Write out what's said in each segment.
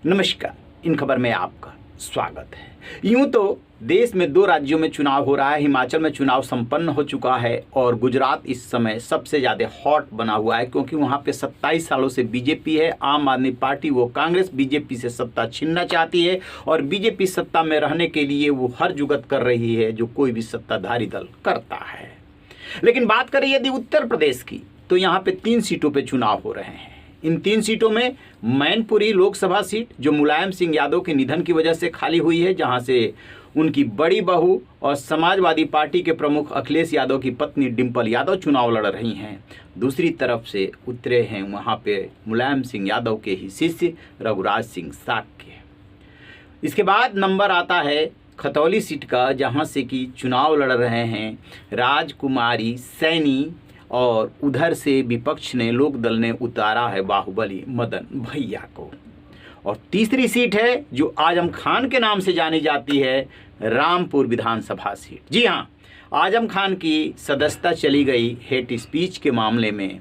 नमस्कार, इन खबर में आपका स्वागत है। यूं तो देश में 2 राज्यों में चुनाव हो रहा है। हिमाचल में चुनाव संपन्न हो चुका है और गुजरात इस समय सबसे ज़्यादा हॉट बना हुआ है, क्योंकि वहां पे 27 सालों से बीजेपी है। आम आदमी पार्टी वो कांग्रेस बीजेपी से सत्ता छीनना चाहती है और बीजेपी सत्ता में रहने के लिए वो हर जुगत कर रही है जो कोई भी सत्ताधारी दल करता है। लेकिन बात करें यदि उत्तर प्रदेश की, तो यहाँ पे 3 सीटों पर चुनाव हो रहे हैं। इन 3 सीटों में मैनपुरी लोकसभा सीट जो मुलायम सिंह यादव के निधन की वजह से खाली हुई है, जहां से उनकी बड़ी बहू और समाजवादी पार्टी के प्रमुख अखिलेश यादव की पत्नी डिंपल यादव चुनाव लड़ रही हैं। दूसरी तरफ से उतरे हैं वहां पे मुलायम सिंह यादव के ही शिष्य रघुराज सिंह साक्य। इसके बाद नंबर आता है खतौली सीट का, जहां से कि चुनाव लड़ रहे हैं राजकुमारी सैनी और उधर से विपक्ष ने लोक दल ने उतारा है बाहुबली मदन भैया को। और तीसरी सीट है जो आजम खान के नाम से जानी जाती है, रामपुर विधानसभा सीट। जी हाँ, आजम खान की सदस्यता चली गई हेट स्पीच के मामले में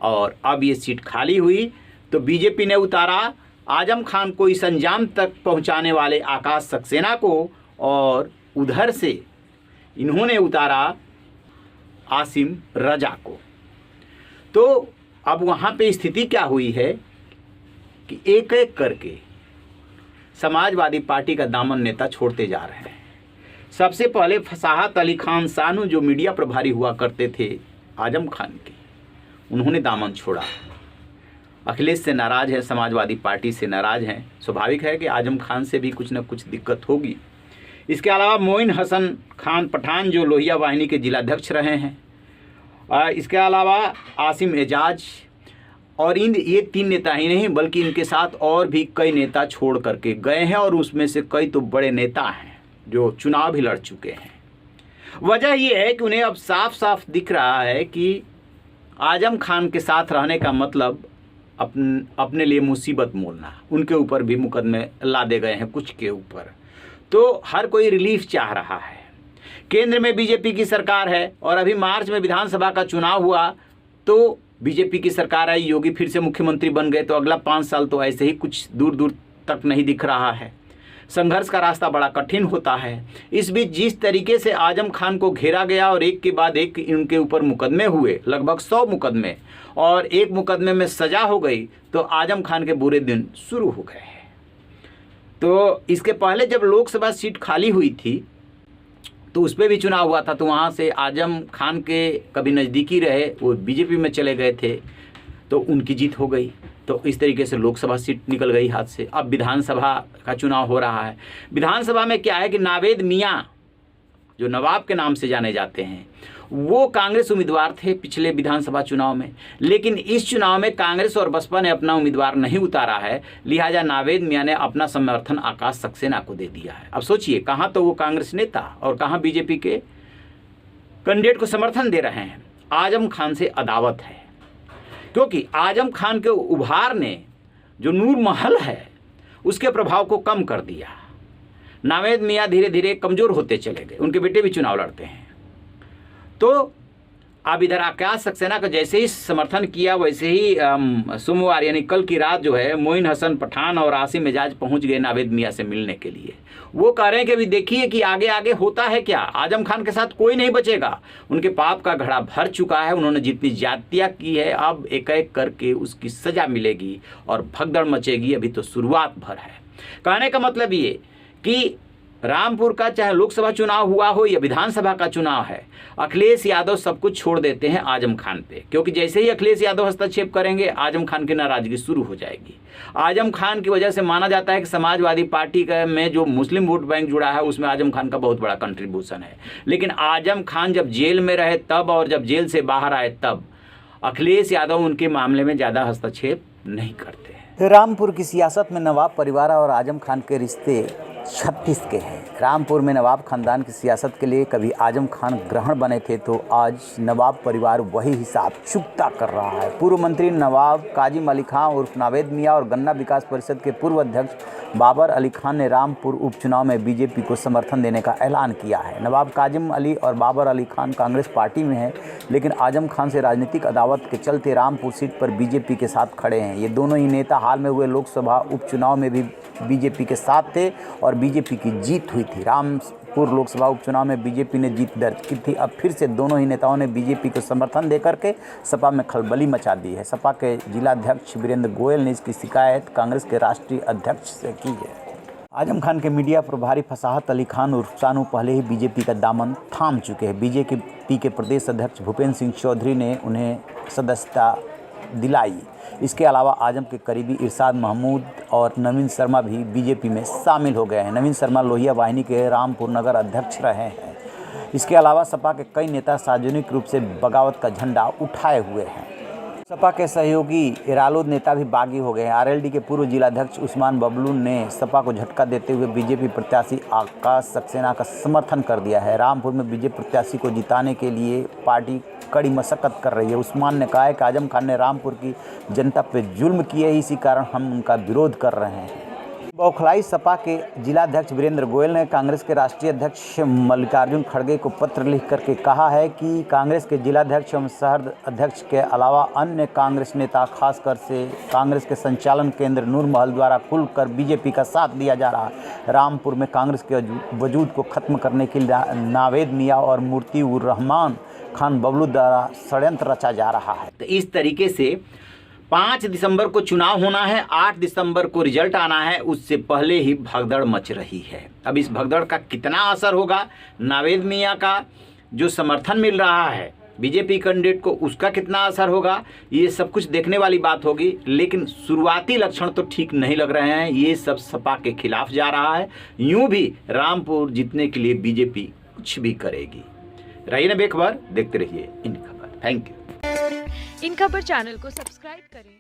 और अब ये सीट खाली हुई तो बीजेपी ने उतारा आजम खान को इस अंजाम तक पहुंचाने वाले आकाश सक्सेना को, और उधर से इन्होंने उतारा आसिम रजा को। तो अब वहाँ पे स्थिति क्या हुई है कि एक एक करके समाजवादी पार्टी का दामन नेता छोड़ते जा रहे हैं। सबसे पहले फसाहत अली खान सानू जो मीडिया प्रभारी हुआ करते थे आजम खान के, उन्होंने दामन छोड़ा। अखिलेश से नाराज है, समाजवादी पार्टी से नाराज हैं। स्वाभाविक है कि आजम खान से भी कुछ न कुछ दिक्कत होगी। इसके अलावा मोइन हसन खान पठान जो लोहिया वाहिनी के जिलाध्यक्ष रहे हैं। इसके अलावा आसिम एजाज, और ये 3 नेता ही नहीं बल्कि इनके साथ और भी कई नेता छोड़ करके गए हैं, और उसमें से कई तो बड़े नेता हैं जो चुनाव भी लड़ चुके हैं। वजह यह है कि उन्हें अब साफ साफ दिख रहा है कि आजम खान के साथ रहने का मतलब अपने लिए मुसीबत मोलना। उनके ऊपर भी मुकदमे लादे गए हैं कुछ के ऊपर, तो हर कोई रिलीफ चाह रहा है। केंद्र में बीजेपी की सरकार है और अभी मार्च में विधानसभा का चुनाव हुआ तो बीजेपी की सरकार आई, योगी फिर से मुख्यमंत्री बन गए, तो अगला 5 साल तो ऐसे ही कुछ दूर दूर तक नहीं दिख रहा है। संघर्ष का रास्ता बड़ा कठिन होता है। इस बीच जिस तरीके से आजम खान को घेरा गया और एक के बाद एक इनके ऊपर मुकदमे हुए, लगभग 100 मुकदमे, और एक मुकदमे में सजा हो गई, तो आजम खान के बुरे दिन शुरू हो गए हैं। तो इसके पहले जब लोकसभा सीट खाली हुई थी तो उस पर भी चुनाव हुआ था, तो वहाँ से आजम खान के कभी नज़दीकी रहे, वो बीजेपी में चले गए थे, तो उनकी जीत हो गई। तो इस तरीके से लोकसभा सीट निकल गई हाथ से। अब विधानसभा का चुनाव हो रहा है। विधानसभा में क्या है कि नावेद मियाँ जो नवाब के नाम से जाने जाते हैं, वो कांग्रेस उम्मीदवार थे पिछले विधानसभा चुनाव में, लेकिन इस चुनाव में कांग्रेस और बसपा ने अपना उम्मीदवार नहीं उतारा है, लिहाजा नावेद मियाँ ने अपना समर्थन आकाश सक्सेना को दे दिया है। अब सोचिए, कहाँ तो वो कांग्रेस नेता और कहाँ बीजेपी के कैंडिडेट को समर्थन दे रहे हैं। आजम खान से अदावत है, क्योंकि आजम खान के उभार ने जो नूर महल है उसके प्रभाव को कम कर दिया। नावेद मियाँ धीरे धीरे कमज़ोर होते चले गए, उनके बेटे भी चुनाव लड़ते हैं। तो अब इधर आकाश सक्सेना का जैसे ही समर्थन किया, वैसे ही सोमवार यानी कल की रात जो है मोइन हसन पठान और आसिम एजाज पहुंच गए नावेद मियाँ से मिलने के लिए। वो कह रहे हैं कि अभी देखिए कि आगे आगे होता है क्या, आजम खान के साथ कोई नहीं बचेगा। उनके पाप का घड़ा भर चुका है, उन्होंने जितनी ज्यादतियाँ की है अब एक एक करके उसकी सज़ा मिलेगी और भगदड़ मचेगी। अभी तो शुरुआत भर है। कहने का मतलब ये कि रामपुर का चाहे लोकसभा चुनाव हुआ हो या विधानसभा का चुनाव है, अखिलेश यादव सब कुछ छोड़ देते हैं आजम खान पे, क्योंकि जैसे ही अखिलेश यादव हस्तक्षेप करेंगे आजम खान की नाराजगी शुरू हो जाएगी। आजम खान की वजह से माना जाता है कि समाजवादी पार्टी का में जो मुस्लिम वोट बैंक जुड़ा है उसमें आजम खान का बहुत बड़ा कंट्रीब्यूशन है। लेकिन आजम खान जब जेल में रहे तब और जब जेल से बाहर आए तब अखिलेश यादव उनके मामले में ज़्यादा हस्तक्षेप नहीं करते हैं। रामपुर की सियासत में नवाब परिवार और आजम खान के रिश्ते 36 के हैं। रामपुर में नवाब खानदान की सियासत के लिए कभी आजम खान ग्रहण बने थे तो आज नवाब परिवार वही हिसाब चुकता कर रहा है। पूर्व मंत्री नवाब काजिम अली खान उर्फ नावेद मियाँ और गन्ना विकास परिषद के पूर्व अध्यक्ष बाबर अली खान ने रामपुर उपचुनाव में बीजेपी को समर्थन देने का ऐलान किया है। नवाब काजिम अली और बाबर अली खान कांग्रेस पार्टी में हैं, लेकिन आजम खान से राजनीतिक अदावत के चलते रामपुर सीट पर बीजेपी के साथ खड़े हैं। ये दोनों ही नेता हाल में हुए लोकसभा उपचुनाव में भी बीजेपी के साथ थे और बीजेपी की जीत हुई थी। रामपुर लोकसभा उपचुनाव में बीजेपी ने जीत दर्ज की थी। अब फिर से दोनों ही नेताओं ने बीजेपी को समर्थन देकर के सपा में खलबली मचा दी है। सपा के जिलाध्यक्ष वीरेंद्र गोयल ने इसकी शिकायत कांग्रेस के राष्ट्रीय अध्यक्ष से की है। आजम खान के मीडिया प्रभारी फसाहत अली खान उर्फ सानू पहले ही बीजेपी का दामन थाम चुके हैं। बीजेपी के प्रदेश अध्यक्ष भूपेंद्र सिंह चौधरी ने उन्हें सदस्यता दिलाई। इसके अलावा आजम के करीबी इरशाद महमूद और नवीन शर्मा भी बीजेपी में शामिल हो गए हैं। नवीन शर्मा लोहिया वाहिनी के रामपुर नगर अध्यक्ष रहे हैं। इसके अलावा सपा के कई नेता सार्वजनिक रूप से बगावत का झंडा उठाए हुए हैं। सपा के सहयोगी रालोद नेता भी बागी हो गए हैं। आरएलडी के पूर्व जिलाध्यक्ष उस्मान बबलू ने सपा को झटका देते हुए बीजेपी प्रत्याशी आकाश सक्सेना का समर्थन कर दिया है। रामपुर में बीजेपी प्रत्याशी को जिताने के लिए पार्टी कड़ी मशक्कत कर रही है। उस्मान ने कहा है कि आजम खान ने रामपुर की जनता पर जुल्म किए, इसी कारण हम उनका विरोध कर रहे हैं। बौखलाई सपा के जिलाध्यक्ष वीरेंद्र गोयल ने कांग्रेस के राष्ट्रीय अध्यक्ष मल्लिकार्जुन खड़गे को पत्र लिख करके कहा है कि कांग्रेस के जिलाध्यक्ष एवं शहर अध्यक्ष के अलावा अन्य कांग्रेस नेता खासकर से कांग्रेस के संचालन केंद्र नूरमहल द्वारा खुलकर बीजेपी का साथ दिया जा रहा है। रामपुर में कांग्रेस के वजूद को खत्म करने के लिए नावेद मियाँ और मुर्ती उर रहमान खान बबलू द्वारा षड्यंत्र रचा जा रहा है। तो इस तरीके से 5 दिसंबर को चुनाव होना है, 8 दिसंबर को रिजल्ट आना है, उससे पहले ही भगदड़ मच रही है। अब इस भगदड़ का कितना असर होगा, नावेद मियाँ का जो समर्थन मिल रहा है बीजेपी कैंडिडेट को, उसका कितना असर होगा, ये सब कुछ देखने वाली बात होगी। लेकिन शुरुआती लक्षण तो ठीक नहीं लग रहे हैं। ये सब सपा के खिलाफ जा रहा है। यूँ भी रामपुर जीतने के लिए बीजेपी कुछ भी करेगी। रहिए ना बेखबर, देखते रहिए इन खबर। Thank you. इन खबर चैनल को सब्सक्राइब करें।